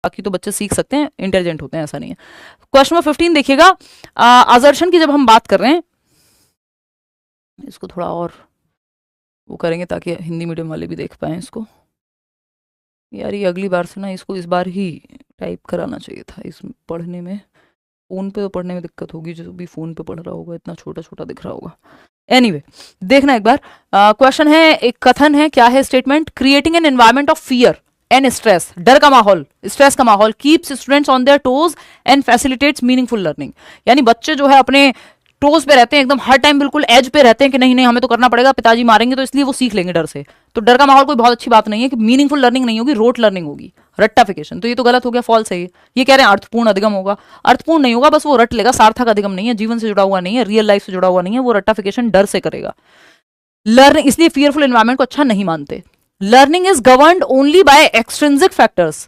बाकी तो बच्चे सीख सकते हैं, इंटेलिजेंट होते हैं, ऐसा नहीं है। क्वेश्चन नंबर 15 देखिएगा। असर्शन की जब हम बात कर रहे हैं, इसको थोड़ा और वो करेंगे ताकि हिंदी मीडियम वाले भी देख पाएं इसको। यार ये अगली बार से ना इसको इस बार ही टाइप कराना चाहिए था, इस पढ़ने में फ़ोन पे तो पढ़ने में दिक्कत होगी, जो भी फ़ोन पे पढ़ रहा होगा इतना छोटा छोटा दिख रहा होगा। एनीवे देखना एक बार। क्वेश्चन है, एक कथन है, क्या है statement? Creating an environment of fear and stress, डर का माहौल, स्ट्रेस का माहौल, keeps students on their toes and facilitates meaningful learning. यानी बच्चे जो है अपने टोज पे रहते हैं, एकदम हर टाइम बिल्कुल एज पे रहते हैं कि नहीं नहीं हमें तो करना पड़ेगा, पिताजी मारेंगे, तो इसलिए वो सीख लेंगे डर से। तो डर का माहौल कोई बहुत अच्छी बात नहीं है कि मीनिंगफुल लर्निंग नहीं होगी, रोट लर्निंग होगी, रट्टाफिकेशन। तो ये तो गलत हो गया, फॉल्स है ये कह रहे हैं अर्थपूर्ण अधिगम होगा। अर्थपूर्ण नहीं होगा, बस वो रट लेगा, सार्थक अधिगम नहीं है, जीवन से जुड़ा हुआ नहीं है, रियल लाइफ से जुड़ा हुआ नहीं है, वो रट्टाफिकेशन डर से करेगा। लर्निंग, इसलिए फियरफुल एनवायरमेंट को अच्छा नहीं मानते। Learning is governed only by extrinsic factors,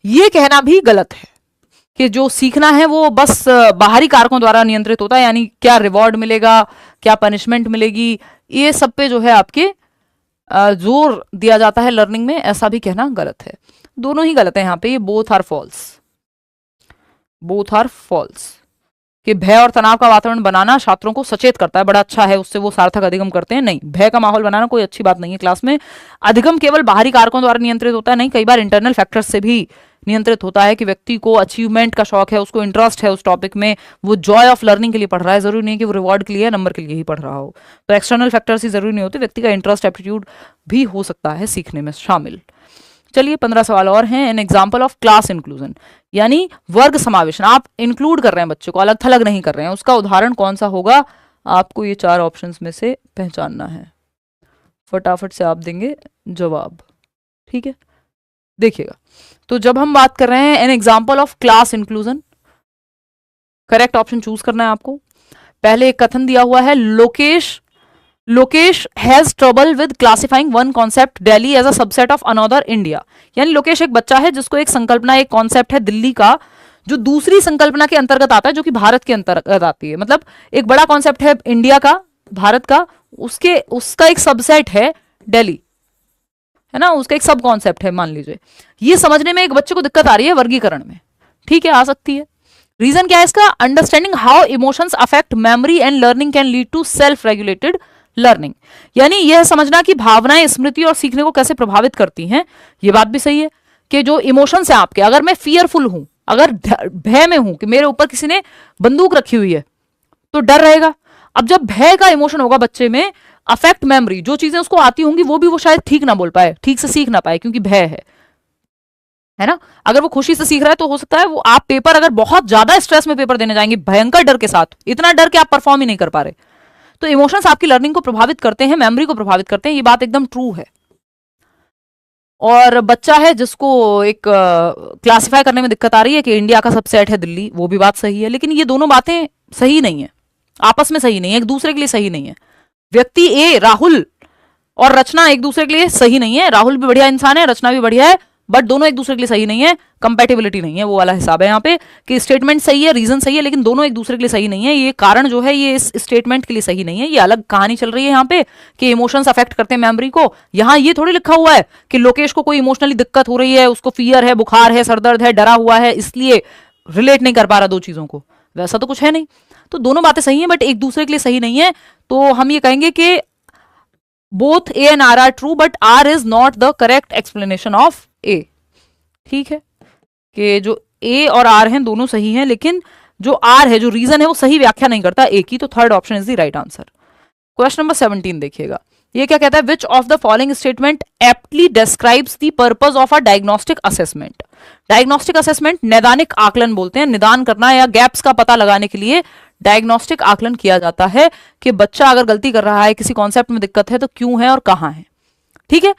ये कहना भी गलत है कि जो सीखना है वो बस बाहरी कारकों द्वारा नियंत्रित होता है, यानी क्या रिवॉर्ड मिलेगा, क्या पनिशमेंट मिलेगी, ये सब पे जो है आपके जोर दिया जाता है लर्निंग में, ऐसा भी कहना गलत है। दोनों ही गलत है यहाँ पे, ये both are false, both are false. कि भय और तनाव का वातावरण बनाना छात्रों को सचेत करता है, बड़ा अच्छा है, उससे वो सार्थक अधिगम करते हैं, नहीं, भय का माहौल बनाना कोई अच्छी बात नहीं है क्लास में। अधिगम केवल बाहरी कारकों द्वारा नियंत्रित होता है, नहीं, कई बार इंटरनल फैक्टर्स से भी नियंत्रित होता है कि व्यक्ति को अचीवमेंट का शौक है, उसको इंटरेस्ट है उस टॉपिक में, वो जॉय ऑफ लर्निंग के लिए पढ़ रहा है, जरूरी नहीं कि वो रिवॉर्ड के लिए, नंबर के लिए ही पढ़ रहा हो। तो एक्सटर्नल फैक्टर्स ही जरूरी नहीं होते, व्यक्ति का इंटरेस्ट एप्टीट्यूड भी हो सकता है सीखने में शामिल। चलिए 15 सवाल और हैं। An example of class inclusion, यानी वर्ग समावेशन, आप इंक्लूड कर रहे हैं बच्चे को, अलग थलग नहीं कर रहे हैं, उसका उदाहरण कौन सा होगा? आपको ये 4 ऑप्शंस में से पहचानना है, फटाफट से आप देंगे जवाब, ठीक है? देखिएगा, तो जब हम बात कर रहे हैं an example of class inclusion, correct option choose करना है आपको। पहले एक कथन दिया हुआ है, Lokesh has trouble with classifying one concept Delhi as a subset of another India. यानी लोकेश एक बच्चा है जिसको एक संकल्पना, एक कॉन्सेप्ट है दिल्ली का, जो दूसरी संकल्पना के अंतर्गत आता है, जो कि भारत के अंतर्गत आती है। मतलब एक बड़ा कॉन्सेप्ट है इंडिया का, भारत का, उसका एक सबसेट है दिल्ली, है ना, उसका एक सब कॉन्सेप्ट है, मान लीजिए। ये समझने में एक बच्चे को दिक्कत आ रही है वर्गीकरण में, ठीक है, आ सकती है। रीजन क्या है इसका? Understanding how emotions affect memory and learning can lead to self regulated learning. यानी यह समझना कि भावनाएं स्मृति और सीखने को कैसे प्रभावित करती हैं। ये बात भी सही है कि जो इमोशंस है आपके, अगर मैं फियरफुल हूं, अगर भय में हूं कि मेरे ऊपर किसी ने बंदूक रखी हुई है, तो डर रहेगा। अब जब भय का इमोशन होगा बच्चे में, अफेक्ट मेमोरी, जो चीजें उसको आती होंगी वो भी वो शायद ठीक ना बोल पाए, ठीक से सीख ना पाए, क्योंकि भय है ना। अगर वो खुशी से सीख रहा है तो हो सकता है वो, आप पेपर अगर बहुत ज्यादा स्ट्रेस में पेपर देने जाएंगे, भयंकर डर के साथ, इतना डर कि आप परफॉर्म ही नहीं कर पा रहे, तो इमोशंस आपकी लर्निंग को प्रभावित करते हैं, मेमोरी को प्रभावित करते हैं, ये बात एकदम ट्रू है। और बच्चा है जिसको एक क्लासिफाई करने में दिक्कत आ रही है कि इंडिया का सबसेट है दिल्ली, वो भी बात सही है, लेकिन ये दोनों बातें सही नहीं है, आपस में सही नहीं है, एक दूसरे के लिए सही नहीं है। व्यक्ति ए, राहुल और रचना एक दूसरे के लिए सही नहीं है, राहुल भी बढ़िया इंसान है, रचना भी बढ़िया है, बट दोनों एक दूसरे के लिए सही नहीं है, कंपैटिबिलिटी नहीं है, वो वाला हिसाब है यहाँ पे कि स्टेटमेंट सही है, रीजन सही है, लेकिन दोनों एक दूसरे के लिए सही नहीं है। ये कारण जो है ये इस स्टेटमेंट के लिए सही नहीं है, ये अलग कहानी चल रही है यहाँ पे कि इमोशंस अफेक्ट करते हैं मेमोरी को। यहाँ ये थोड़ी लिखा हुआ है कि लोकेश को कोई इमोशनली दिक्कत हो रही है, उसको फियर है, बुखार है, सरदर्द है, डरा हुआ है, इसलिए रिलेट नहीं कर पा रहा दो चीजों को, वैसा तो कुछ है नहीं। तो दोनों बातें सही हैं बट एक दूसरे के लिए सही नहीं है। तो हम ये कहेंगे कि both A and R are true but R is not the correct explanation of A. ठीक है कि जो ए और आर हैं दोनों सही हैं, लेकिन जो आर है, जो रीजन है, वो सही व्याख्या नहीं करता ए की। तो third option is the right answer. Question number 17 देखिएगा, ये क्या कहता है? Which of the following statement aptly describes the purpose of a diagnostic assessment. Diagnostic assessment नैदानिक आकलन बोलते हैं, निदान करना या गैप्स का पता लगाने के लिए डायग्नोस्टिक आकलन किया जाता है कि बच्चा अगर गलती कर रहा है, किसी कॉन्सेप्ट में दिक्कत है तो क्यों है और कहां है। ठीक है,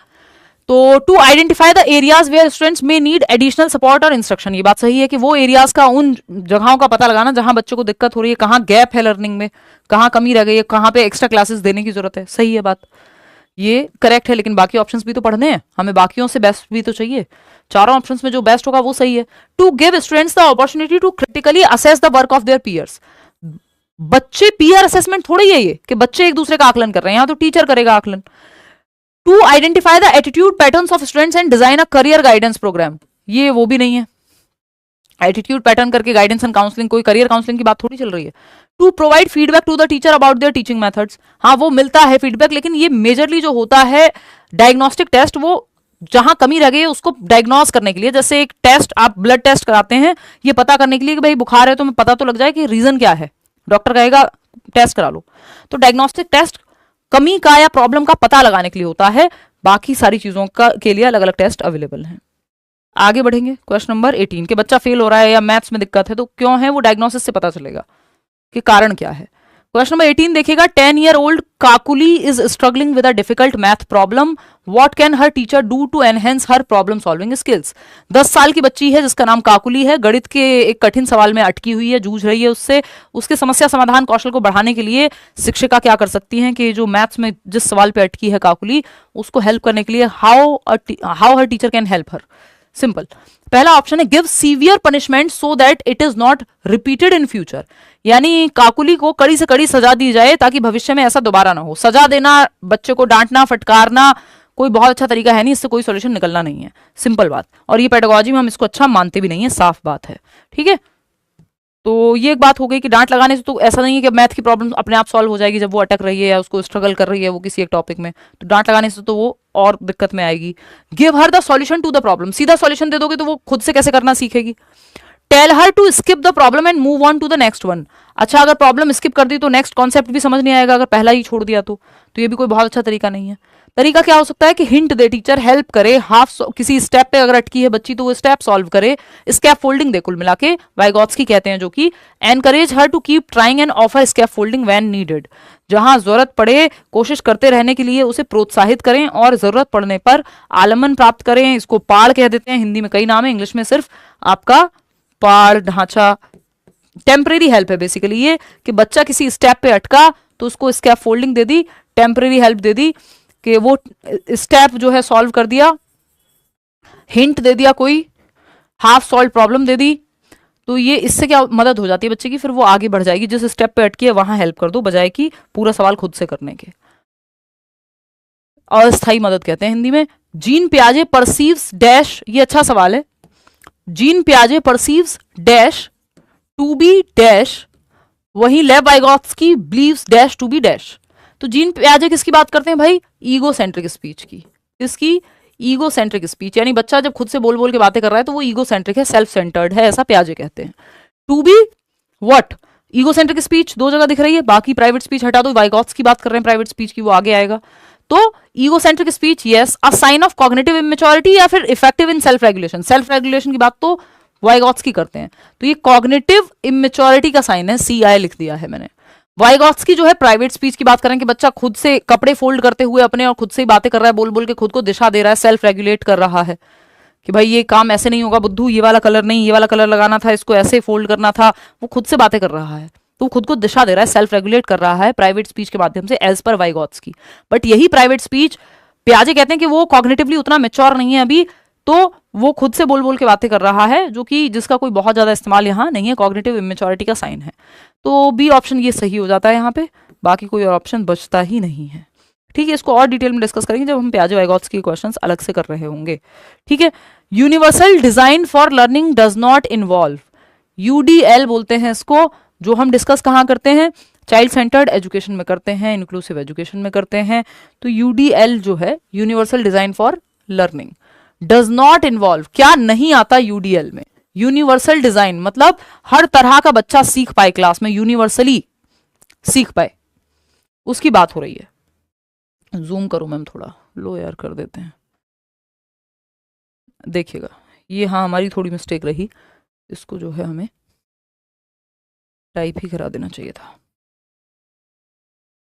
तो to identify the areas where students में नीड एडिशनल सपोर्ट और इंस्ट्रक्शन। ये बात सही है कि वो एरियाज का, उन जगहों का पता लगाना जहां बच्चों को दिक्कत हो रही है, कहां गैप है लर्निंग में, कहां कमी रह गई है, कहां पे एक्स्ट्रा क्लासेस देने की जरूरत है। सही है बात, ये करेक्ट है, लेकिन बाकी ऑप्शंस भी तो पढ़ने हैं हमें, बाकियों से बेस्ट भी तो चाहिए। चारों ऑप्शंस में जो बेस्ट होगा वो सही है। To give students the opportunity to critically assess the work of their peers. बच्चे पीयर असेसमेंट थोड़ी है ये कि बच्चे एक दूसरे का आकलन कर रहे हैं, यहाँ तो टीचर करेगा आकलन। To identify the attitude patterns of students and design a career guidance programme. ये वो भी नहीं है। एटीट्यूड पैटर्न करके गाइडेंस एंड काउंसलिंग, कोई करियर काउंसलिंग की बात थोड़ी चल रही है। To provide feedback to the teacher about their teaching methods, हाँ वो मिलता है फीडबैक, लेकिन ये मेजरली जो होता है डायग्नोस्टिक टेस्ट, वो जहां कमी रह गई है उसको डायग्नोस करने के लिए। जैसे एक टेस्ट, आप ब्लड टेस्ट कराते हैं ये पता करने के लिए कि भाई बुखार है, तो हमें पता तो लग जाए कि रीजन क्या है, डॉक्टर कहेगा टेस्ट करा लो। तो डायग्नोस्टिक टेस्ट कमी का या प्रॉब्लम का पता लगाने के लिए होता है, बाकी सारी चीजों का के लिए अलग अलग टेस्ट अवेलेबल हैं। आगे बढ़ेंगे, क्वेश्चन नंबर 18 कि बच्चा फेल हो रहा है या मैथ्स में दिक्कत है तो क्यों है, वो डायग्नोसिस से पता चलेगा कि कारण क्या है। क्वेश्चन नंबर 18 देखिएगा, 10-year-old Kakuli is struggling with a difficult math problem, what can her teacher do to enhance her problem solving skills. 10 साल की बच्ची है जिसका नाम काकुली है, गणित के एक कठिन सवाल में अटकी हुई है, जूझ रही है उससे। उसके समस्या समाधान कौशल को बढ़ाने के लिए शिक्षिका क्या कर सकती हैं कि जो मैथ्स में जिस सवाल पे अटकी है काकुली, उसको हेल्प करने के लिए how her teacher can help her. Simple, पहला ऑप्शन है give severe punishment so that it is not repeated in future, यानी काकुली को कड़ी से कड़ी सजा दी जाए ताकि भविष्य में ऐसा दोबारा ना हो। सजा देना, बच्चे को डांटना फटकारना कोई बहुत अच्छा तरीका है नहीं, इससे कोई सॉल्यूशन निकलना नहीं है, सिंपल बात। और ये पेडागोजी में हम इसको अच्छा मानते भी नहीं है, साफ बात है, ठीक है। तो ये एक बात हो गई कि डांट लगाने से तो ऐसा नहीं है कि मैथ की प्रॉब्लम अपने आप सॉल्व हो जाएगी जब वो अटक रही है या उसको स्ट्रगल कर रही है वो किसी एक टॉपिक में, तो डांट लगाने से तो वो और दिक्कत में आएगी। Give her the solution to the problem, सीधा सॉल्यूशन दे दोगे तो वो खुद से कैसे करना सीखेगी। Tell her to skip the problem and move on to the next one, अच्छा अगर प्रॉब्लम स्किप कर दी तो नेक्स्ट कॉन्सेप्ट भी समझ नहीं आएगा, अगर पहला ही छोड़ दिया तो ये भी कोई बहुत अच्छा तरीका नहीं है। तरीका क्या हो सकता है कि हिंट दे, टीचर हेल्प करे, किसी स्टेप पे अगर अटकी है बच्ची तो वो स्टेप सॉल्व करे, स्कैप फोल्डिंग दे, कुल मिला के वाइगॉत्स्की कहते हैं, जो कि encourage her to keep trying and offer scaffolding when needed, जहां जरूरत पड़े कोशिश करते रहने के लिए उसे प्रोत्साहित करें और जरूरत पड़ने पर आलमन प्राप्त करें। इसको पाड़ कह देते हैं, हिंदी में कई नाम है, इंग्लिश में सिर्फ आपका पाड़ ढांचा। टेम्परेरी हेल्प है बेसिकली ये कि बच्चा किसी स्टेप पे अटका तो उसको स्कैप फोल्डिंग दे दी, टेम्परेरी हेल्प दे दी कि वो स्टेप जो है सॉल्व कर दिया, हिंट दे दिया, कोई हाफ सॉल्व प्रॉब्लम दे दी, तो ये इससे क्या मदद हो जाती है बच्चे की, फिर वो आगे बढ़ जाएगी। जिस स्टेप पे अटकी है वहां हेल्प कर दो बजाय कि पूरा सवाल खुद से करने के। अस्थायी मदद कहते हैं हिंदी में। जीन पियाजे परसीव्स डैश, ये अच्छा सवाल है। जीन पियाजे perceives dash to be dash, वहीं Lev Vygotsky believes dash to be dash. तो जीन पियाजे किसकी बात करते हैं भाई, ईगो सेंट्रिक स्पीच की। किसकी, ईगो सेंट्रिक स्पीच, यानी बच्चा जब खुद से बोल बोल के बातें कर रहा है तो वो ईगो सेंट्रिक है, सेल्फ सेंटर्ड है, ऐसा पियाजे कहते हैं। To be what, ego centric speech दो जगह दिख रही है, बाकी प्राइवेट स्पीच हटा दो, वाइगॉत्स्की की बात कर रहे हैं प्राइवेट स्पीच की, वो आगे आएगा। तो ego centric speech yes, a sign of cognitive immaturity या फिर effective in self regulation. Self regulation की बात तो वाइगॉत्स्की करते हैं, तो ये कॉग्निटिव इमेच्योरिटी का साइन है, CI लिख दिया है मैंने। वाइगॉत्स्की जो है प्राइवेट स्पीच की बात करें कि बच्चा खुद से कपड़े फोल्ड करते हुए अपने और खुद से ही बातें कर रहा है, बोल बोल के खुद को दिशा दे रहा है, सेल्फ रेगुलेट कर रहा है कि भाई ये काम ऐसे नहीं होगा बुद्धू, ये वाला कलर नहीं, ये वाला कलर लगाना था, इसको ऐसे फोल्ड करना था, वो खुद से बातें कर रहा है, तो खुद को दिशा दे रहा है, सेल्फ रेगुलेट कर रहा है प्राइवेट स्पीच के माध्यम से एज पर वाइगॉत्स्की। बट यही प्राइवेट स्पीच पियाजे कहते हैं कि वो कॉग्निटिवली उतना मेच्योर नहीं है अभी, तो वो खुद से बोल बोल के बातें कर रहा है, जो कि जिसका कोई बहुत ज्यादा इस्तेमाल यहाँ नहीं है, कॉग्निटिव इमेच्योरिटी का साइन है। तो बी ऑप्शन ये सही हो जाता है यहाँ पे, बाकी कोई और ऑप्शन बचता ही नहीं है। ठीक है, इसको और डिटेल में डिस्कस करेंगे जब हम पियाजे वाइगॉत्स्की के क्वेश्चंस अलग से कर रहे होंगे। ठीक है, universal design for learning does not involve, UDL बोलते हैं इसको, जो हम डिस्कस कहाँ करते हैं, चाइल्ड सेंटर्ड एजुकेशन में करते हैं, इंक्लूसिव एजुकेशन में करते हैं। तो UDL जो है universal design for learning does not involve, क्या नहीं आता UDL में, यूनिवर्सल डिजाइन मतलब हर तरह का बच्चा सीख पाए, क्लास में यूनिवर्सली सीख पाए, उसकी बात हो रही है। जूम करो मैम, थोड़ा लो यार कर देते हैं, देखिएगा ये, हाँ हमारी थोड़ी मिस्टेक रही, इसको जो है हमें टाइप ही करा देना चाहिए था।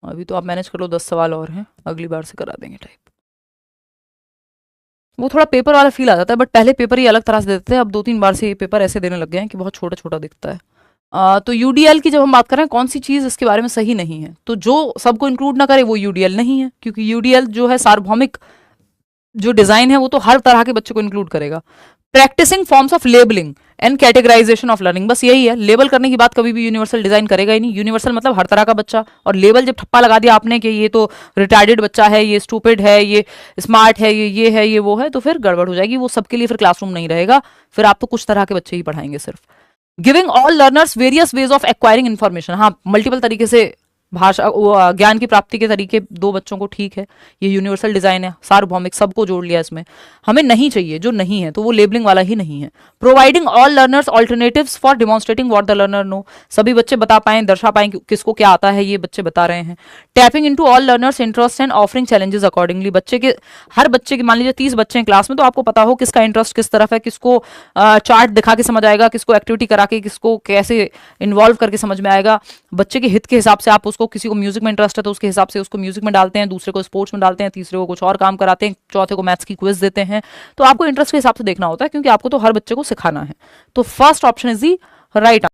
अभी तो आप मैनेज कर लो, 10 सवाल और हैं, अगली बार से करा देंगे टाइप। वो थोड़ा पेपर वाला फील आ जाता है, बट पहले पेपर ही अलग तरह से देते थे, अब 2-3 बार से ये पेपर ऐसे देने लग गए हैं कि बहुत छोटा छोटा दिखता है। तो UDL की जब हम बात कर रहे हैं, कौन सी चीज़ इसके बारे में सही नहीं है, तो जो सबको इंक्लूड ना करे वो UDL नहीं है, क्योंकि UDL जो है सार्वभौमिक जो डिज़ाइन है वो तो हर तरह के बच्चे को इंक्लूड करेगा। Practising forms of labelling, and categorisation of learning, बस यही है। लेबल करने की बात कभी भी यूनिवर्सल डिजाइन करेगा ही नहीं। यूनिवर्सल मतलब हर तरह का बच्चा, और लेबल जब ठप्पा लगा दिया आपने कि ये तो रिटार्डेड बच्चा है, ये स्टूपिड है, ये स्मार्ट है, ये है, ये वो है, तो फिर गड़बड़ हो जाएगी। वो सबके लिए फिर क्लासरूम नहीं रहेगा, फिर आप तो कुछ तरह के बच्चे ही पढ़ाएंगे सिर्फ। Giving all learners various ways of acquiring information, हाँ मल्टीपल तरीके से भाषा ज्ञान की प्राप्ति के तरीके दो बच्चों को, ठीक है, ये यूनिवर्सल डिजाइन है, सार्वभौमिक, सबको जोड़ लिया इसमें। हमें नहीं चाहिए जो नहीं है, तो वो लेबलिंग वाला ही नहीं है। Providing all learners alternatives for demonstrating what the learner know, सभी बच्चे बता पाएं, दर्शा पाएं किसको क्या आता है, ये बच्चे बता रहे हैं। Tapping into all learners interest and offering challenges accordingly, बच्चे के हर बच्चे के, मान लीजिए 30 बच्चे हैं क्लास में, तो आपको पता हो किसका इंटरेस्ट किस तरफ है, किसको चार्ट दिखा के समझ आएगा, किसको एक्टिविटी करा के, किसको कैसे इन्वॉल्व करके समझ में आएगा। बच्चे के हित के हिसाब से आप उसको, किसी को म्यूजिक में इंटरेस्ट है तो उसके हिसाब से उसको म्यूजिक में डालते हैं, दूसरे को स्पोर्ट्स में डालते हैं, तीसरे को कुछ और काम कराते हैं, चौथे को मैथ्स की क्विज देते हैं। तो आपको इंटरेस्ट के हिसाब से देखना होता है, क्योंकि आपको तो हर बच्चे को सिखाना है। तो first option is the right.